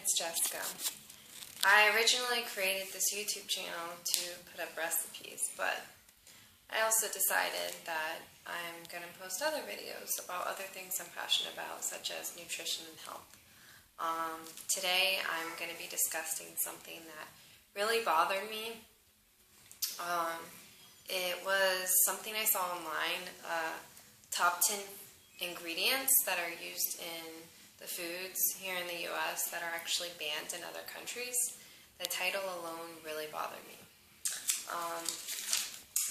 it's Jessica. I originally created this YouTube channel to put up recipes, but I also decided that I'm going to post other videos about other things I'm passionate about, such as nutrition and health. Today I'm going to be discussing something that really bothered me. It was something I saw online, top 10 ingredients that are used in the foods here in the U.S. that are actually banned in other countries. The title alone really bothered me.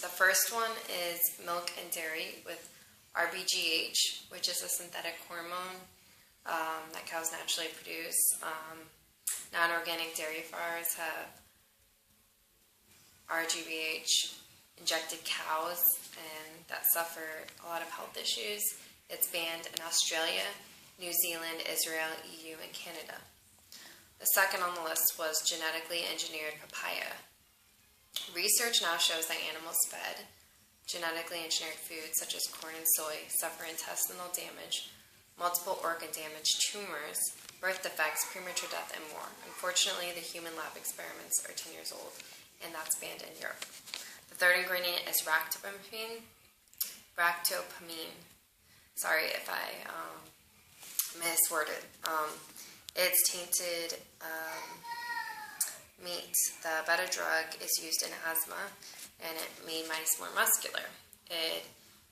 The first one is milk and dairy with RBGH, which is a synthetic hormone that cows naturally produce. Non-organic dairy farms have RGBH injected cows and that suffer a lot of health issues. It's banned in Australia, New Zealand, Israel, EU, and Canada. The second on the list was genetically engineered papaya. Research now shows that animals fed genetically engineered foods such as corn and soy suffer intestinal damage, multiple organ damage, tumors, birth defects, premature death, and more. Unfortunately, the human lab experiments are 10 years old, and that's banned in Europe. The third ingredient is ractopamine. Sorry if I misworded. It's tainted meat. The beta drug is used in asthma, and it made mice more muscular. It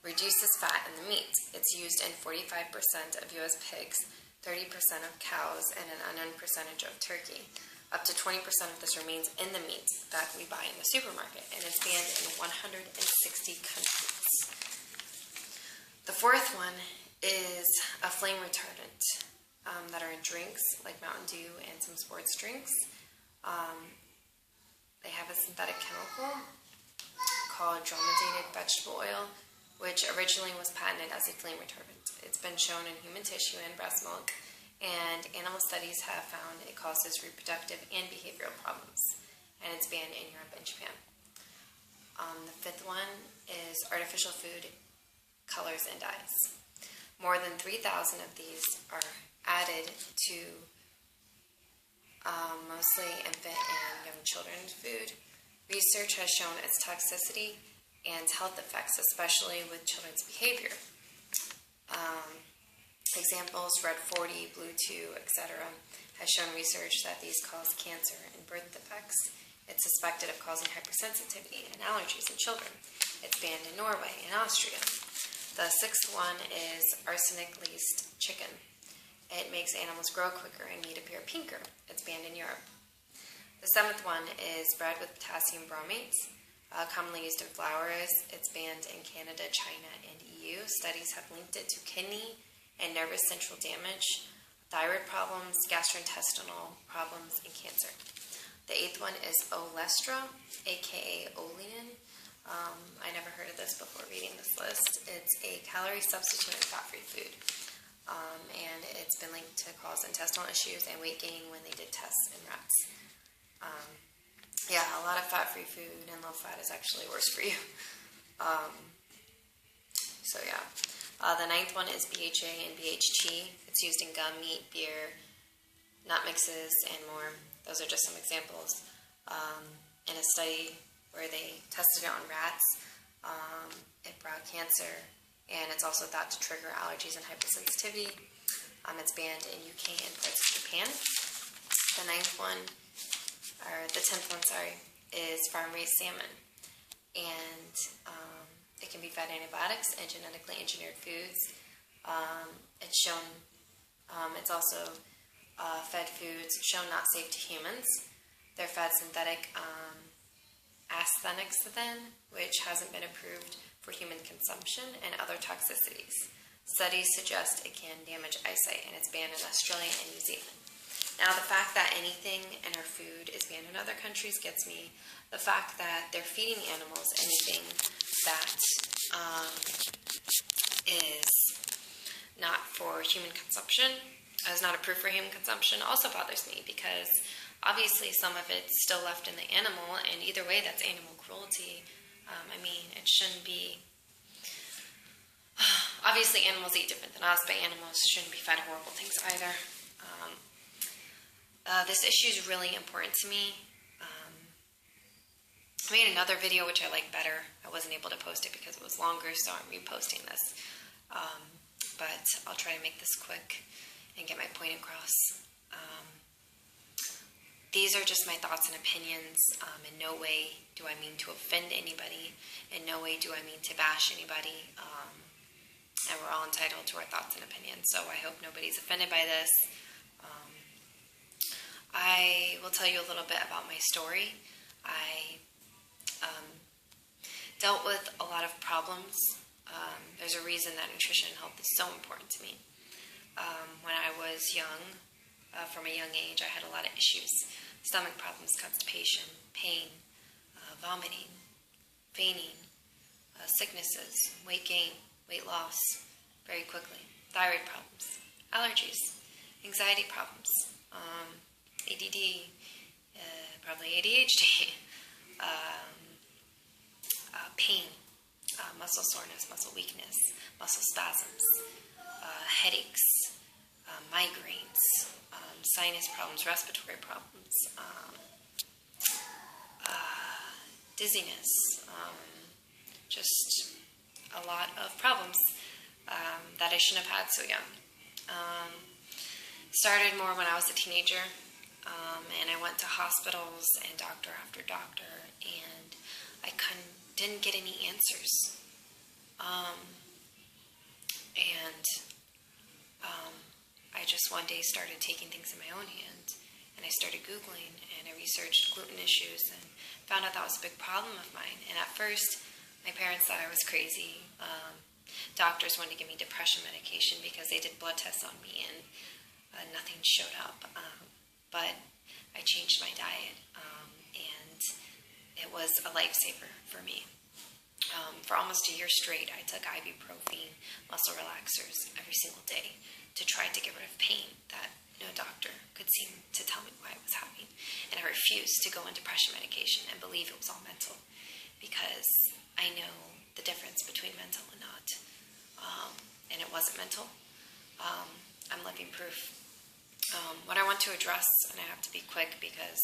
reduces fat in the meat. It's used in 45% of U.S. pigs, 30% of cows, and an unknown percentage of turkey. Up to 20% of this remains in the meat that we buy in the supermarket, and it's banned in 160 countries. The fourth one is a flame retardant that are in drinks like Mountain Dew and some sports drinks. They have a synthetic chemical called brominated vegetable oil, which originally was patented as a flame retardant. It's been shown in human tissue and breast milk, and animal studies have found it causes reproductive and behavioral problems, and it's banned in Europe and Japan. The fifth one is artificial food colors and dyes. More than 3,000 of these are added to mostly infant and young children's food. Research has shown its toxicity and health effects, especially with children's behavior. Examples, Red 40, Blue 2, etc. has shown research that these cause cancer and birth defects. It's suspected of causing hypersensitivity and allergies in children. It's banned in Norway and Austria. The sixth one is arsenic-laced chicken. It makes animals grow quicker and meat appear pinker. It's banned in Europe. The seventh one is bread with potassium bromates, commonly used in flours. It's banned in Canada, China, and EU. Studies have linked it to kidney and nervous central damage, thyroid problems, gastrointestinal problems, and cancer. The eighth one is Olestra, aka Olean. I never heard of this before reading this list. It's a calorie substitute in fat-free food. And it's been linked to cause intestinal issues and weight gain when they did tests in rats. A lot of fat-free food and low fat is actually worse for you. The ninth one is BHA and BHT. It's used in gum, meat, beer, nut mixes, and more. Those are just some examples. In a study where they tested it on rats, it brought cancer, and it's also thought to trigger allergies and hypersensitivity. It's banned in UK and parts of Japan. The 10th one, is farm-raised salmon. And it can be fed antibiotics and genetically engineered foods. It's also fed foods shown not safe to humans. They're fed synthetic astaxanthin, which hasn't been approved for human consumption, and other toxicities. Studies suggest it can damage eyesight, and it's banned in Australia and New Zealand. Now, the fact that anything in our food is banned in other countries gets me. The fact that they're feeding animals anything that is not for human consumption, is not approved for human consumption, also bothers me, because obviously some of it's still left in the animal, and either way, that's animal cruelty. It shouldn't be. Obviously, animals eat different than us, but animals shouldn't be fed horrible things either. This issue is really important to me. I made another video which I like better. I wasn't able to post it because it was longer, so I'm reposting this. But I'll try to make this quick and get my point across. These are just my thoughts and opinions. In no way do I mean to offend anybody. In no way do I mean to bash anybody. And we're all entitled to our thoughts and opinions, so I hope nobody's offended by this. I will tell you a little bit about my story. I dealt with a lot of problems. There's a reason that nutrition and health is so important to me. When I was young, from a young age, I had a lot of issues. Stomach problems, constipation, pain, vomiting, fainting, sicknesses, weight gain, weight loss very quickly, thyroid problems, allergies, anxiety problems, ADD, probably ADHD, pain, muscle soreness, muscle weakness, muscle spasms, headaches, migraines, sinus problems, respiratory problems, dizziness, just a lot of problems that I shouldn't have had so young. Started more when I was a teenager, and I went to hospitals and doctor after doctor, and I didn't get any answers. I just one day started taking things in my own hand, and I started Googling, and I researched gluten issues and found out that was a big problem of mine. And at first, my parents thought I was crazy. Doctors wanted to give me depression medication because they did blood tests on me, and nothing showed up. But I changed my diet, and it was a lifesaver for me. For almost a year straight, I took ibuprofen, muscle relaxers every single day to try to get rid of pain that no doctor could seem to tell me why I was having. And I refused to go on depression medication and believe it was all mental, because I know the difference between mental and not. And it wasn't mental. I'm living proof. What I want to address, and I have to be quick because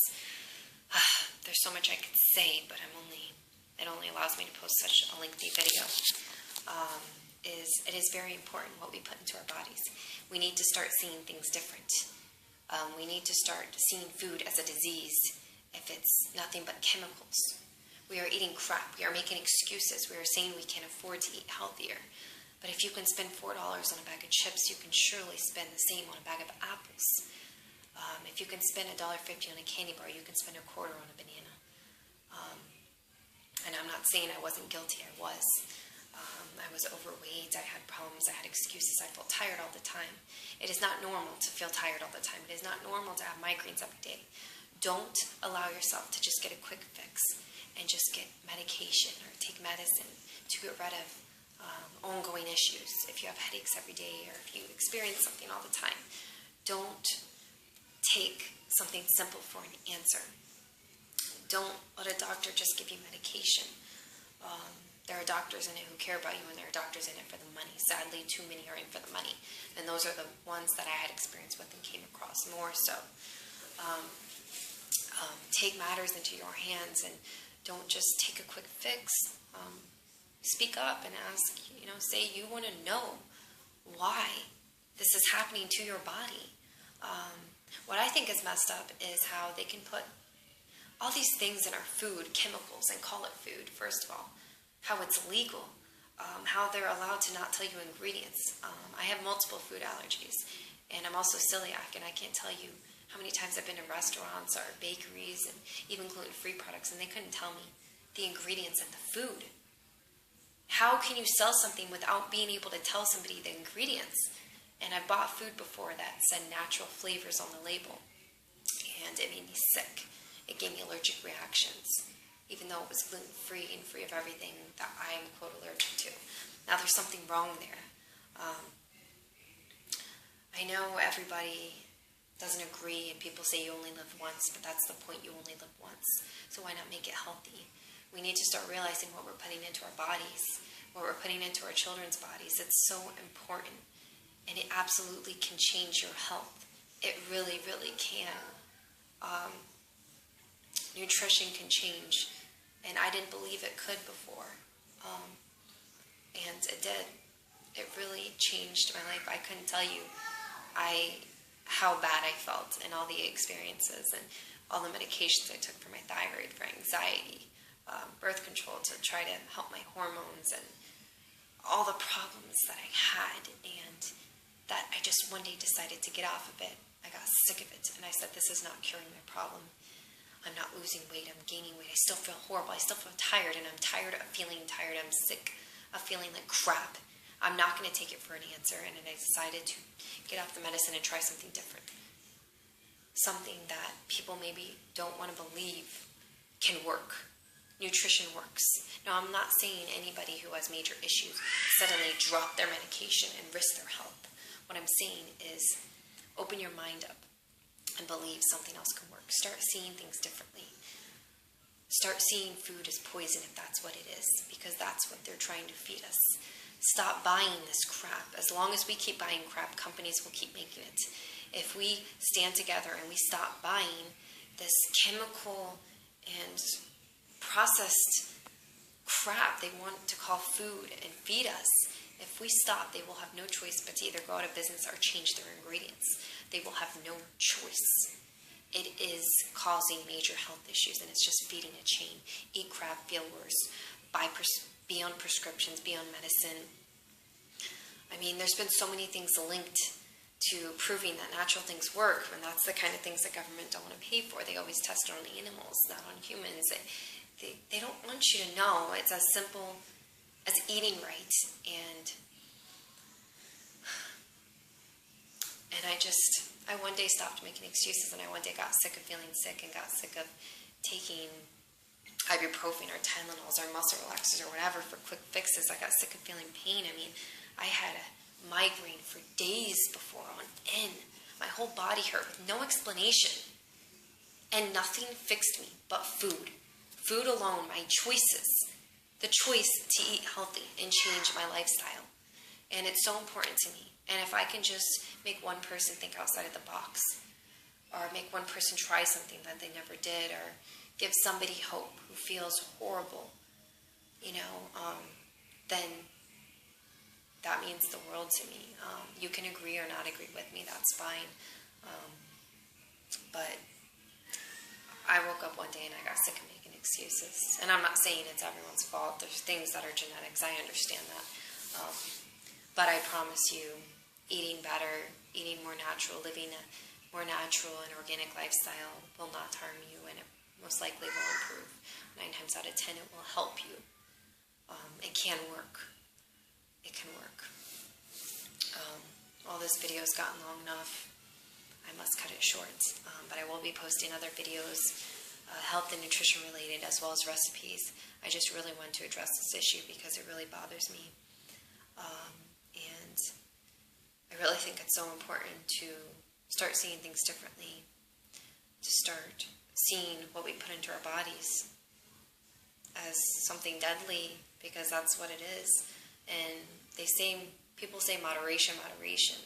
there's so much I could say, but it only allows me to post such a lengthy video, it is very important what we put into our bodies. We need to start seeing things different. We need to start seeing food as a disease if it's nothing but chemicals. We are eating crap. We are making excuses. We are saying we can't afford to eat healthier. But if you can spend $4 on a bag of chips, you can surely spend the same on a bag of apples. If you can spend $1.50 on a candy bar, you can spend $a quarter on a banana. And I'm not saying I wasn't guilty. I was. I was overweight. I had problems. I had excuses. I felt tired all the time. It is not normal to feel tired all the time. It is not normal to have migraines every day. Don't allow yourself to just get a quick fix and just get medication or take medicine to get rid of ongoing issues. If you have headaches every day, or if you experience something all the time, don't take something simple for an answer. Don't let a doctor just give you medication. There are doctors in it who care about you, and there are doctors in it for the money. Sadly, too many are in for the money, and those are the ones that I had experience with and came across more so. Take matters into your hands, and don't just take a quick fix. Speak up and ask, say you want to know why this is happening to your body. What I think is messed up is how they can put all these things in our food, chemicals, and call it food, first of all. How it's legal, how they're allowed to not tell you ingredients. I have multiple food allergies, and I'm also celiac, and I can't tell you how many times I've been to restaurants or bakeries and even gluten-free products, and they couldn't tell me the ingredients in the food. How can you sell something without being able to tell somebody the ingredients? And I bought food before that said natural flavors on the label, and it made me sick. It gave me allergic reactions, even though it was gluten-free and free of everything that I am, quote, allergic to. Now, there's something wrong there. I know everybody doesn't agree, and people say you only live once, but that's the point, you only live once. So why not make it healthy? We need to start realizing what we're putting into our bodies, what we're putting into our children's bodies. It's so important, and it absolutely can change your health. It really, really can. nutrition can change, and I didn't believe it could before, and it did. It really changed my life. I couldn't tell you how bad I felt, and all the experiences and all the medications I took for my thyroid, for anxiety, birth control to try to help my hormones, and all the problems that I had, and that I just one day decided to get off of it. I got sick of it, and I said, this is not curing my problem. I'm not losing weight, I'm gaining weight. I still feel horrible, I still feel tired, and I'm tired of feeling tired. I'm sick of feeling like crap. I'm not going to take it for an answer, and then I decided to get off the medicine and try something different. Something that people maybe don't want to believe can work. Nutrition works. Now, I'm not saying anybody who has major issues suddenly drop their medication and risk their health. What I'm saying is open your mind up and believe something else can work. Start seeing things differently. Start seeing food as poison if that's what it is, because that's what they're trying to feed us. Stop buying this crap. As long as we keep buying crap, companies will keep making it. If we stand together and we stop buying this chemical and processed crap they want to call food and feed us, if we stop, they will have no choice but to either go out of business or change their ingredients. They will have no choice. It is causing major health issues, and it's just feeding a chain. Eat crap, feel worse, be on prescriptions, be on medicine. I mean, there's been so many things linked to proving that natural things work, and that's the kind of things that government don't want to pay for. They always test it on animals, not on humans. They don't want you to know. It's as simple as eating right, and I one day stopped making excuses, and I one day got sick of feeling sick and got sick of taking ibuprofen or Tylenols or muscle relaxers or whatever for quick fixes. I got sick of feeling pain. I mean, I had a migraine for days before on end. My whole body hurt with no explanation, and nothing fixed me but food. Food alone, my choices, the choice to eat healthy and change my lifestyle. And it's so important to me. And if I can just make one person think outside of the box, or make one person try something that they never did, or give somebody hope who feels horrible, then that means the world to me. You can agree or not agree with me, that's fine. But I woke up one day and I got sick of making excuses. And I'm not saying it's everyone's fault. There's things that are genetics. I understand that. But I promise you, eating better, eating more natural, living a more natural and organic lifestyle will not harm you, and it most likely will improve. 9 times out of 10, it will help you. It can work. It can work. Well, this video has gotten long enough. I must cut it short. But I will be posting other videos, health and nutrition related, as well as recipes. I just really want to address this issue because it really bothers me. And I really think it's so important to start seeing things differently, to start seeing what we put into our bodies as something deadly, because that's what it is. And people say moderation, moderation.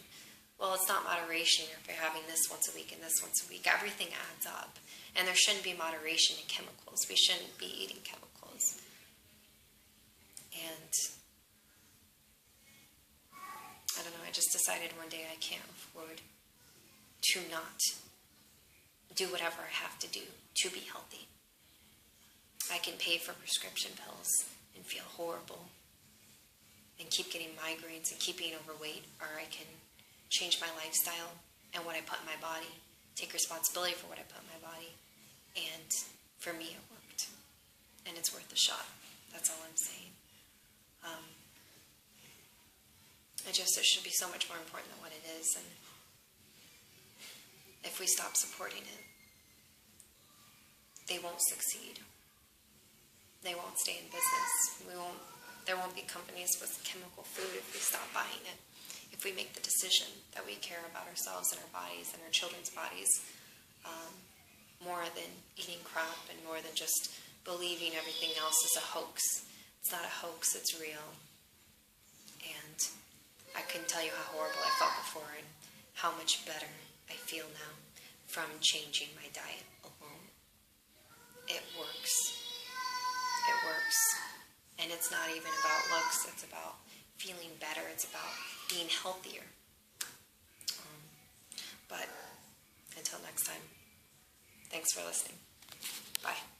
Well, it's not moderation if you're having this once a week and this once a week. Everything adds up. And there shouldn't be moderation in chemicals. We shouldn't be eating chemicals. And I don't know, I just decided one day I can't afford to not do whatever I have to do to be healthy. I can pay for prescription pills and feel horrible and keep getting migraines and keep being overweight, or I can change my lifestyle and what I put in my body, take responsibility for what I put in my body, and for me it worked. And it's worth a shot. That's all I'm saying. It should be so much more important than what it is, and if we stop supporting it, they won't succeed. They won't stay in business. There won't be companies with chemical food if we stop buying it. If we make the decision that we care about ourselves and our bodies and our children's bodies more than eating crap and more than just believing everything else is a hoax. It's not a hoax, it's real. And I couldn't tell you how horrible I felt before and how much better I feel now. from changing my diet alone. It works. It works. And it's not even about looks. It's about feeling better. It's about being healthier. But until next time, thanks for listening. Bye.